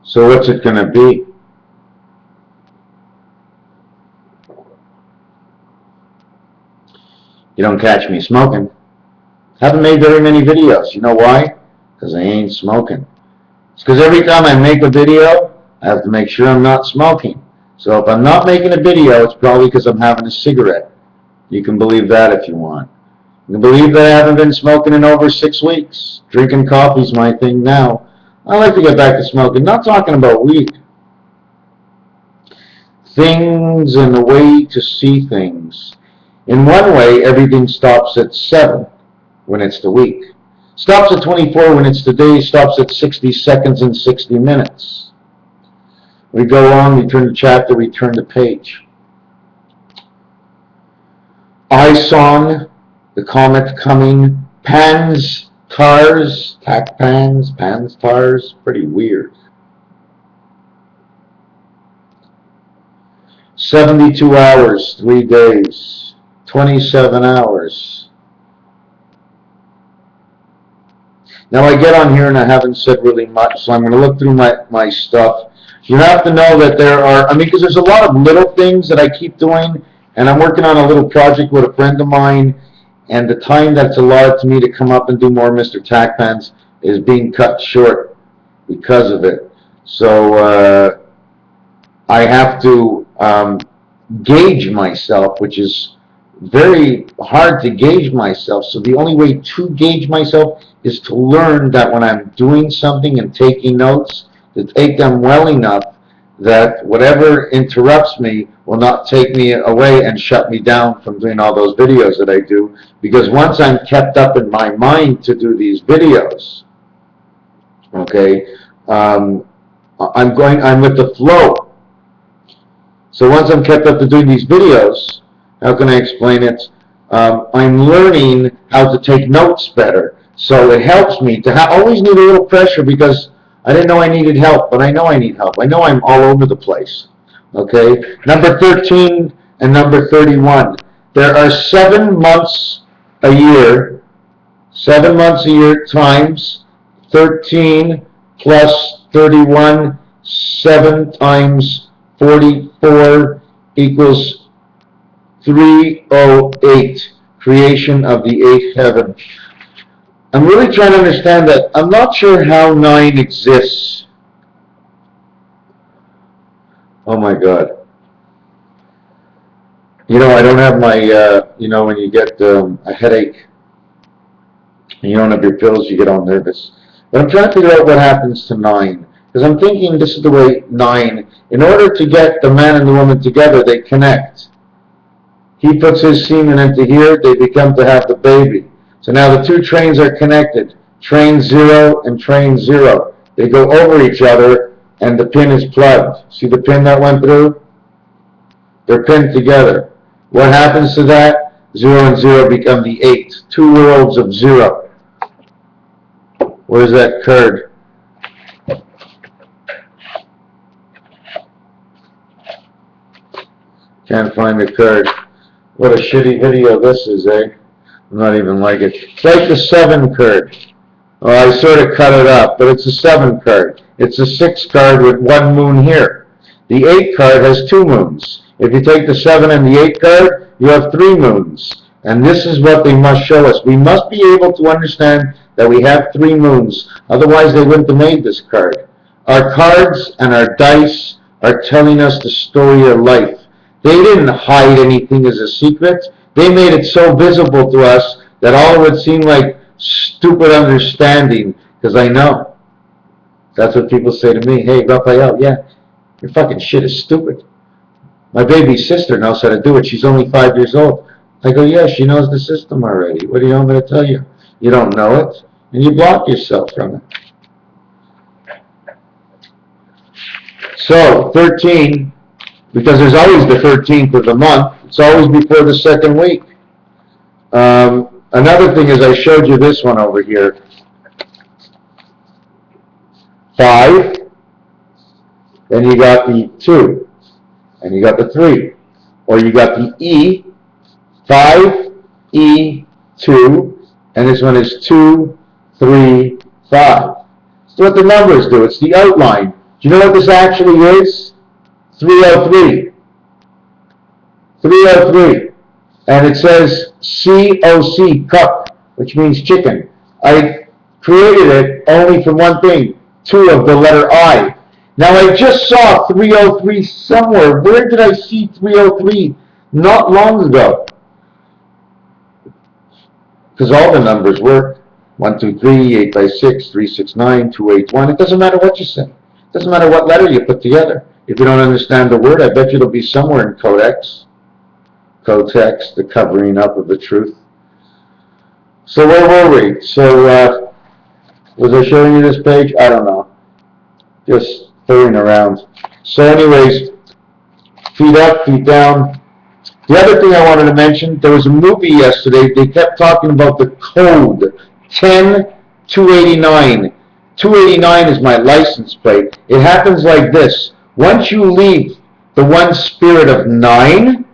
So what's it going to be? You don't catch me smoking. Haven't made very many videos. You know why? Because I ain't smoking. It's because every time I make a video, I have to make sure I'm not smoking. So if I'm not making a video, it's probably because I'm having a cigarette. You can believe that if you want. You can believe that I haven't been smoking in over 6 weeks. Drinking coffee's my thing now. I like to get back to smoking. Not talking about weed. Things and the way to see things. In one way, everything stops at 7 when it's the week. Stops at 24 when it's the day. Stops at 60 seconds and 60 minutes. We go on, we turn the chapter, we turn the page. I song, the comet coming, pans, tars, tack pans, tars, pretty weird. 72 hours, 3 days, 27 hours. Now I get on here and I haven't said really much, so I'm going to look through my stuff. You have to know that there are, because there's a lot of little things that I keep doing, and I'm working on a little project with a friend of mine, and the time that's allowed to me to come up and do more Mr. Tack Pans is being cut short because of it. So I have to gauge myself, which is very hard to gauge myself. So the only way to gauge myself is to learn that when I'm doing something and taking notes, to take them well enough that whatever interrupts me will not take me away and shut me down from doing all those videos that I do. Because once I'm kept up in my mind to do these videos, okay, I'm with the flow. So once I'm kept up to doing these videos, how can I explain it? I'm learning how to take notes better. So it helps me to always need a little pressure, because I didn't know I needed help, but I know I need help. I know I'm all over the place. Okay? Number 13 and number 31. There are 7 months a year. 7 months a year times 13 plus 31. 7 times 44 equals 308. Creation of the 8th heaven. I'm really trying to understand that. I'm not sure how 9 exists. Oh my God. I don't have my, when you get a headache and you don't have your pills, you get all nervous. But I'm trying to figure out what happens to 9. Because I'm thinking this is the way 9, in order to get the man and the woman together, they connect. He puts his semen into here, they become to have the baby. So now the 2 trains are connected, train 0 and train 0. They go over each other and the pin is plugged. See the pin that went through? They're pinned together. What happens to that? 0 and 0 become the 8. 2 worlds of 0. Where's that curd? Can't find the curd. What a shitty video this is, eh? I'm not even like it. It's like the 7 card. Well, I sort of cut it up, but it's a 7 card. It's a 6 card with 1 moon here. The 8 card has 2 moons. If you take the 7 and the 8 card, you have 3 moons. And this is what they must show us. We must be able to understand that we have 3 moons. Otherwise, they wouldn't have made this card. Our cards and our dice are telling us the story of life. They didn't hide anything as a secret. They made it so visible to us that all it would seem like stupid understanding, because I know. That's what people say to me. Hey, Raphael, yeah, your fucking shit is stupid. My baby sister knows how to do it. She's only 5 years old. I go, yeah, she knows the system already. What do you want me to tell you? You don't know it, and you block yourself from it. So, 13, because there's always the 13th of the month. It's always before the 2nd week. Another thing is I showed you this one over here. 5, then you got the 2, and you got the 3. Or you got the E, 5, E, 2, and this one is 2, 3, 5. So what the numbers do, it's the outline. Do you know what this actually is? 303. 303. And it says COC, cup, which means chicken. I created it only for one thing, 2 of the letter I. Now I just saw 303 somewhere. Where did I see 303? Not long ago. Because all the numbers work. 1, 2, 3, 8 by 6, 3, 6, 9, 2, 8, 1. It doesn't matter what you say. It doesn't matter what letter you put together. If you don't understand the word, I bet you it'll be somewhere in codex. Codex, the covering up of the truth. So where were we? So was I showing you this page? I don't know. Just throwing around. So anyways, feet up, feet down. The other thing I wanted to mention, there was a movie yesterday. They kept talking about the code 10289. 289 is my license plate. It happens like this. Once you leave the one spirit of 9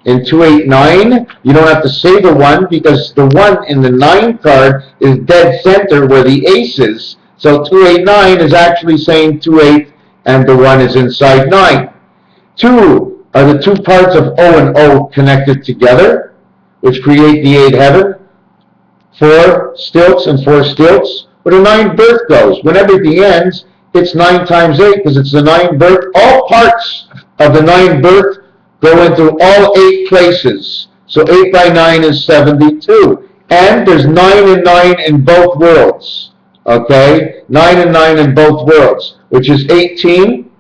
in 289, you don't have to say the 1 because the 1 in the 9 card is dead center where the ace is. So 289 is actually saying 28 and the 1 is inside 9. 2 are the 2 parts of O and O connected together, which create the 8 heaven. 4 stilts and 4 stilts. Where the 9 birth goes. When everything ends, it's 9 times 8 because it's the 9 birth. All parts of the 9 birth go into all 8 places. So 8 by 9 is 72. And there's 9 and 9 in both worlds. Okay? 9 and 9 in both worlds, which is 18.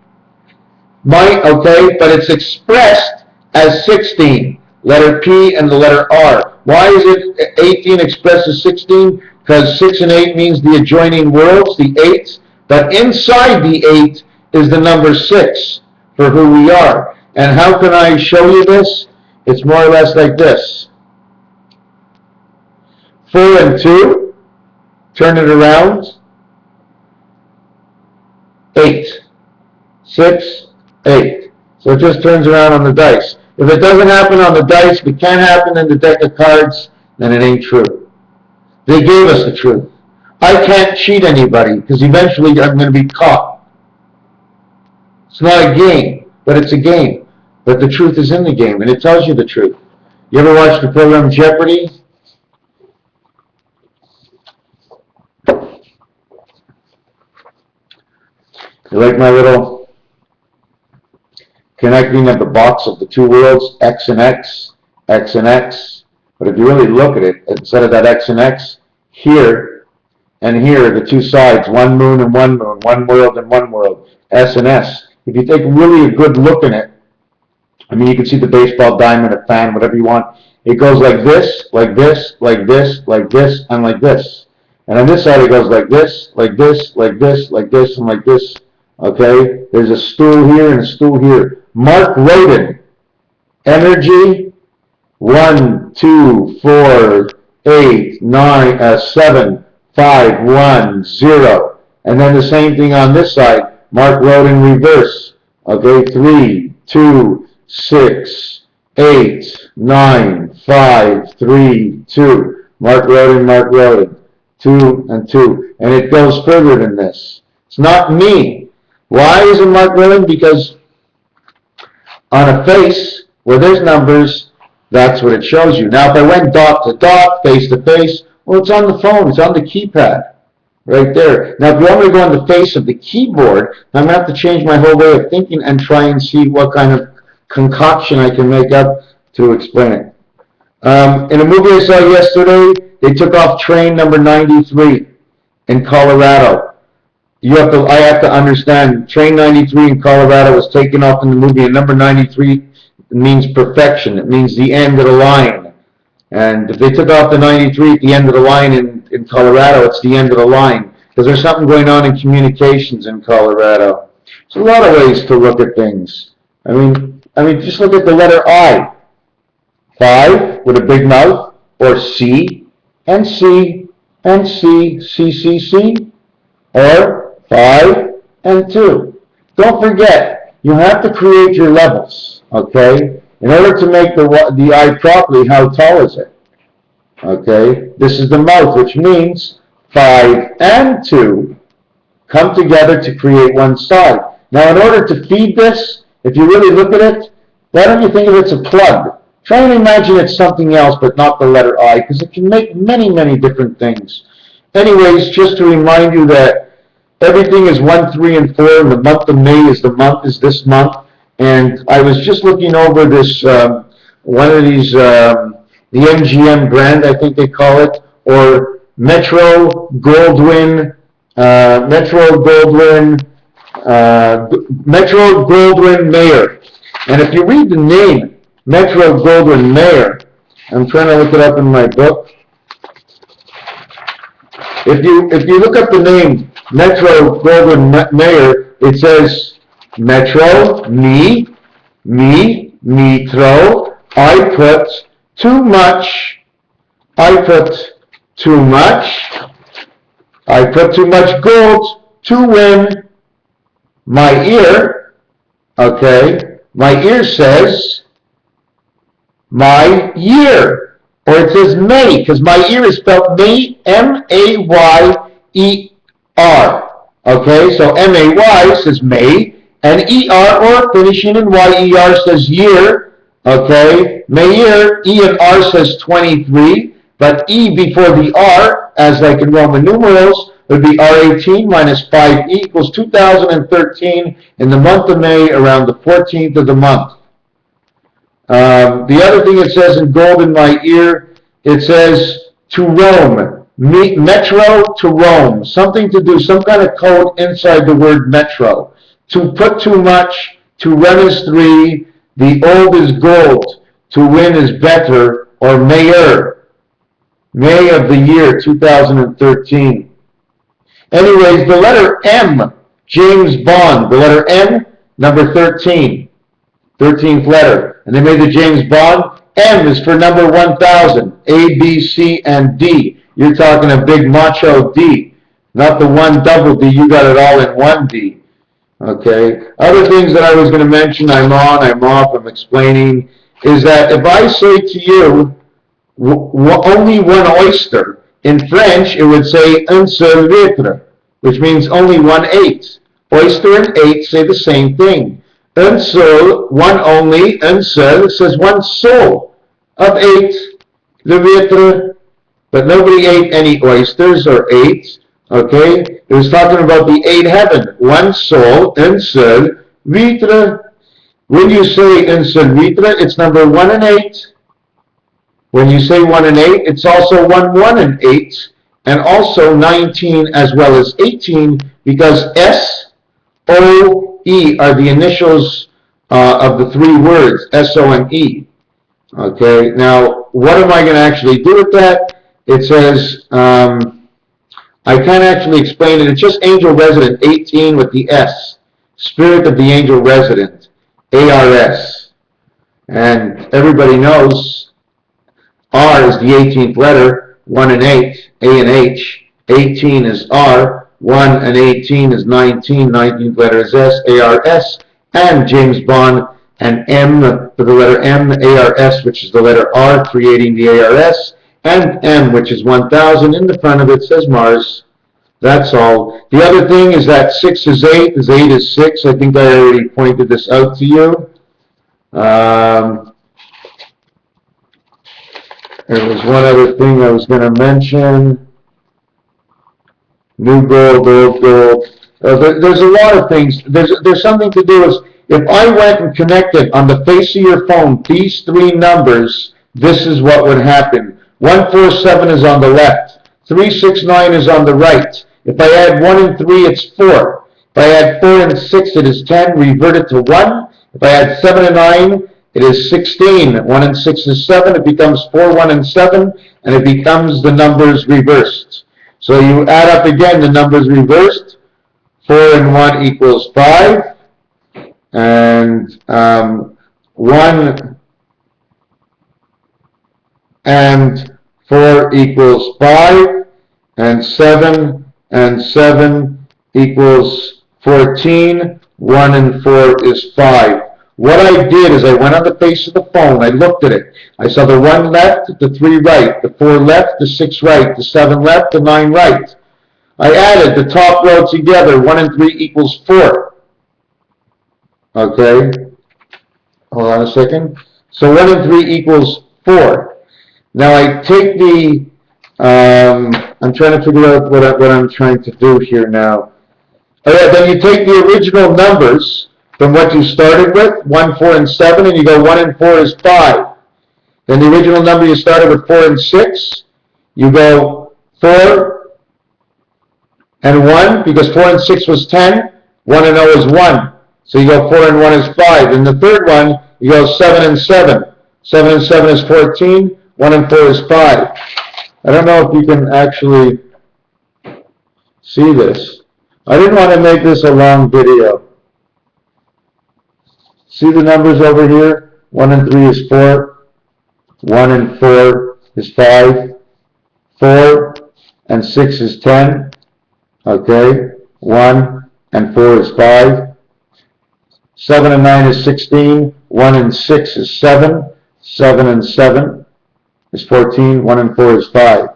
Okay, but it's expressed as 16. Letter P and the letter R. Why is it 18 expressed as 16? Because 6 and 8 means the adjoining worlds, the 8. But inside the 8 is the number 6 for who we are. And how can I show you this? It's more or less like this. 4 and 2. Turn it around. 8. 6, 8. So it just turns around on the dice. If it doesn't happen on the dice, if it can't happen in the deck of cards, then it ain't true. They gave us the truth. I can't cheat anybody because eventually I'm going to be caught. It's not a game, but it's a game. But the truth is in the game, and it tells you the truth. You ever watch the program Jeopardy? You like my little connecting of the box of the 2 worlds, X and X, X and X. But if you really look at it, instead of that X and X, here and here, the 2 sides, 1 moon and 1 moon, 1 world and 1 world, S and S. If you take really a good look at it, I mean, you can see the baseball diamond, a fan, whatever you want. It goes like this, like this, like this, like this, and like this. And on this side, it goes like this, like this, like this, like this, and like this. Okay? There's a stool here and a stool here. Mark Roden. Energy. 1, 2, 4, 8, 9, 7, 5, 1, 0. And then the same thing on this side. Mark Roden reverse. Okay? 3, 2, 6, 8, 9, 5, 3, 2. Mark Roden, 2 and 2. And it goes further than this. It's not me. Why is it Mark Roden? Because on a face where there's numbers, that's what it shows you. Now, if I went dot to dot, face to face, well, it's on the phone. It's on the keypad right there. Now, if you want me to go on the face of the keyboard, I'm going to have to change my whole way of thinking and try and see what kind of concoction I can make up to explain it. In a movie I saw yesterday, they took off train number 93 in Colorado. I have to understand, train 93 in Colorado was taken off in the movie, and number 93 means perfection. It means the end of the line. And if they took off the 93 at the end of the line in Colorado, it's the end of the line. Because there's something going on in communications in Colorado. There's a lot of ways to look at things. I mean, just look at the letter I. 5 with a big mouth, or C, and C, and C, C, C, C, or 5 and 2. Don't forget, you have to create your levels, okay? In order to make the eye properly, how tall is it? Okay? This is the mouth, which means 5 and 2 come together to create one side. Now, in order to feed this, if you really look at it, why don't you think of it as a plug? Try and imagine it's something else, but not the letter I, because it can make many, many different things. Anyways, just to remind you that everything is 1, 3, and 4, and the month of May is this month. And I was just looking over this, one of these, the MGM brand, I think they call it, or Metro Goldwyn Mayer. And if you read the name, Metro Goldwyn Mayer, I'm trying to look it up in my book. If you look up the name Metro Goldwyn Mayer, it says Metro, metro, I put too much gold to win my ear, okay? My ear says my year, or it says May, because my ear is spelled May, M-A-Y-E-R, okay? So M-A-Y says May, and E-R, or finishing in Y-E-R, says year, okay? Mayer, E and R says 23, but E before the R, as like in Roman numerals, would be R18 minus 5E equals 2013 in the month of May around the 14th of the month. The other thing it says in gold in my ear, it says to Rome, metro to Rome, something to do, some kind of code inside the word metro. To put too much, to run is 3, the old is gold, to win is better, or Mayer, May of the year 2013. Anyways, the letter M, James Bond, the letter M, number 13, 13th letter. And they made the James Bond. M is for number 1000, A, B, C, and D. You're talking a big macho D, not the one double D. You got it all in one D. Okay. Other things that I was going to mention, I'm on, I'm off, I'm explaining, is that if I say to you, only one oyster, in French, it would say un seul litre, which means only 1/8. Oyster and 8 say the same thing. Un seul, one only, un seul says one soul of 8, le litre, but nobody ate any oysters or 8, okay? It was talking about the 8 heaven, one soul, un seul litre. When you say un seul litre, it's number 1 and 8. When you say 1 and 8, it's also 1, 1 and 8, and also 19 as well as 18, because S, O, E are the initials of the 3 words, S, O, and E. Okay, now what am I going to actually do with that? It says, I can't actually explain it. It's just angel resident 18 with the S, spirit of the angel resident, ARS. And everybody knows R is the 18th letter, 1 and 8, A and H. 18 is R, 1 and 18 is 19, 19th letter is S, ARS, and James Bond, and M for the letter M, ARS, which is the letter R, creating the ARS, and M, which is 1000. In the front of it says Mars. That's all. The other thing is that 6 is 8 is 6. I think I already pointed this out to you. There was one other thing I was going to mention. New gold, old gold. There's a lot of things. There's something to do is, if I went and connected on the face of your phone these 3 numbers, this is what would happen. 147 is on the left. 369 is on the right. If I add 1 and 3, it's 4. If I add 4 and 6, it is 10, revert it to 1. If I add 7 and 9, it is 16. 1 and 6 is 7. It becomes 4, 1, and 7, and it becomes the numbers reversed. So you add up again the numbers reversed. 4 and 1 equals 5. And 1 and 4 equals 5. And 7 and 7 equals 14. 1 and 4 is 5. What I did is I went on the face of the phone, I looked at it. I saw the 1 left, the 3 right, the 4 left, the 6 right, the 7 left, the 9 right. I added the top row together. 1 and 3 equals 4. Okay. Hold on a second. So 1 and 3 equals 4. Now I take the, I'm trying to figure out what I'm trying to do here now. Then you take the original numbers from what you started with, 1, 4, and 7, and you go 1 and 4 is 5. Then the original number you started with, 4 and 6, you go 4 and 1, because 4 and 6 was 10, 1 and 0 is 1. So you go 4 and 1 is 5. And the third one, you go 7 and 7. 7 and 7 is 14, 1 and 4 is 5. I don't know if you can actually see this. I didn't want to make this a long video. See the numbers over here? 1 and 3 is 4. 1 and 4 is 5. 4 and 6 is 10. Okay. 1 and 4 is 5. 7 and 9 is 16. 1 and 6 is 7. 7 and 7 is 14. 1 and 4 is 5.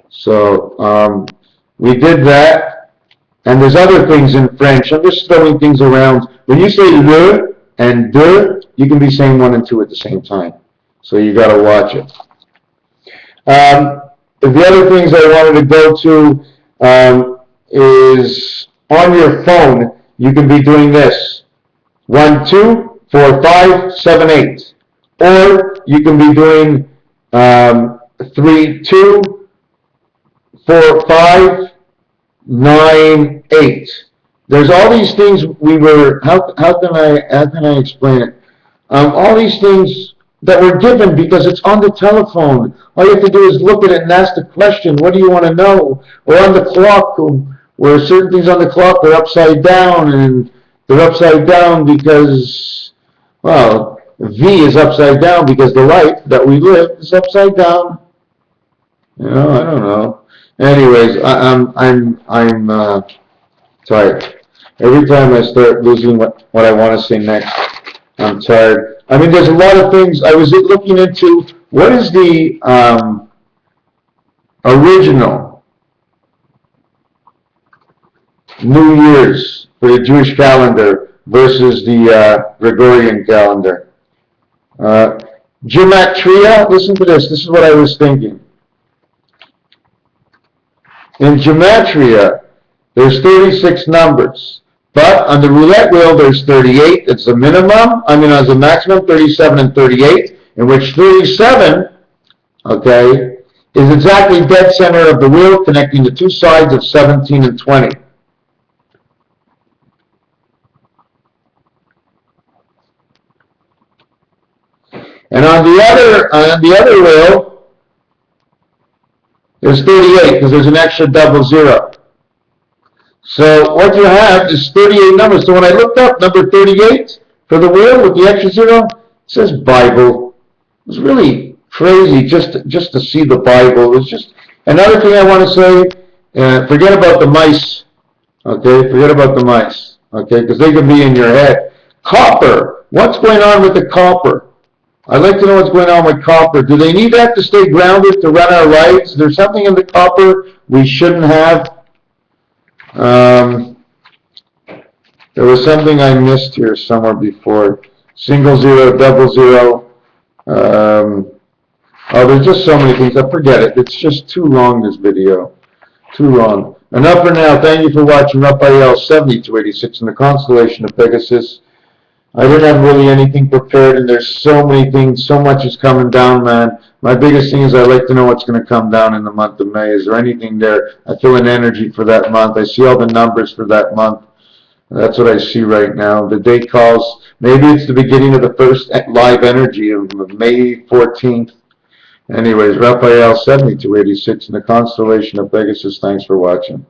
So we did that, and there's other things in French. I'm just throwing things around. When you say le and de, you can be saying 1 and 2 at the same time. So you got to watch it. The other things I wanted to go to is on your phone, you can be doing this. 1, 2, 4, 5, 7, 8. Or you can be doing 3, 2, 4, 5, 9, 8. There's all these things we were, how can I explain it? All these things that were given because it's on the telephone. All you have to do is look at it and ask the question, what do you want to know? Or on the clock, where certain things on the clock are upside down, and they're upside down because, well, V is upside down because the light that we live is upside down. You know, I don't know. Anyways, I'm tired. Every time I start losing what I want to say next, I'm tired. I mean, there's a lot of things. I was looking into what is the original New Year's for the Jewish calendar versus the Gregorian calendar. Gematria, listen to this. This is what I was thinking. In Gematria, there's 36 numbers. But on the roulette wheel, there's 38. It's the minimum. I mean, as a maximum, 37 and 38, in which 37, okay, is exactly dead center of the wheel, connecting the two sides of 17 and 20. And on the other wheel, there's 38 because there's an extra double zero. So what you have is 38 numbers. So when I looked up number 38 for the wheel with the extra zero, it says Bible. It was really crazy just to see the Bible. It was just another thing I want to say. Forget about the mice. Okay, forget about the mice. Okay, because they can be in your head. Copper. What's going on with the copper? I'd like to know what's going on with copper. Do they need that to stay grounded to run our lights? There's something in the copper we shouldn't have. There was something I missed here somewhere before. Single zero, double zero. Oh, there's just so many things. I forget it. It's just too long, this video. Too long. Enough for now. Thank you for watching Raphael 7286 in the constellation of Pegasus. I didn't have really anything prepared, and there's so many things. So much is coming down, man. My biggest thing is I'd like to know what's going to come down in the month of May. Is there anything there? I feel an energy for that month. I see all the numbers for that month. That's what I see right now. The date calls. Maybe it's the beginning of the first live energy of May 14th. Anyways, Raphael 7286 in the constellation of Pegasus. Thanks for watching.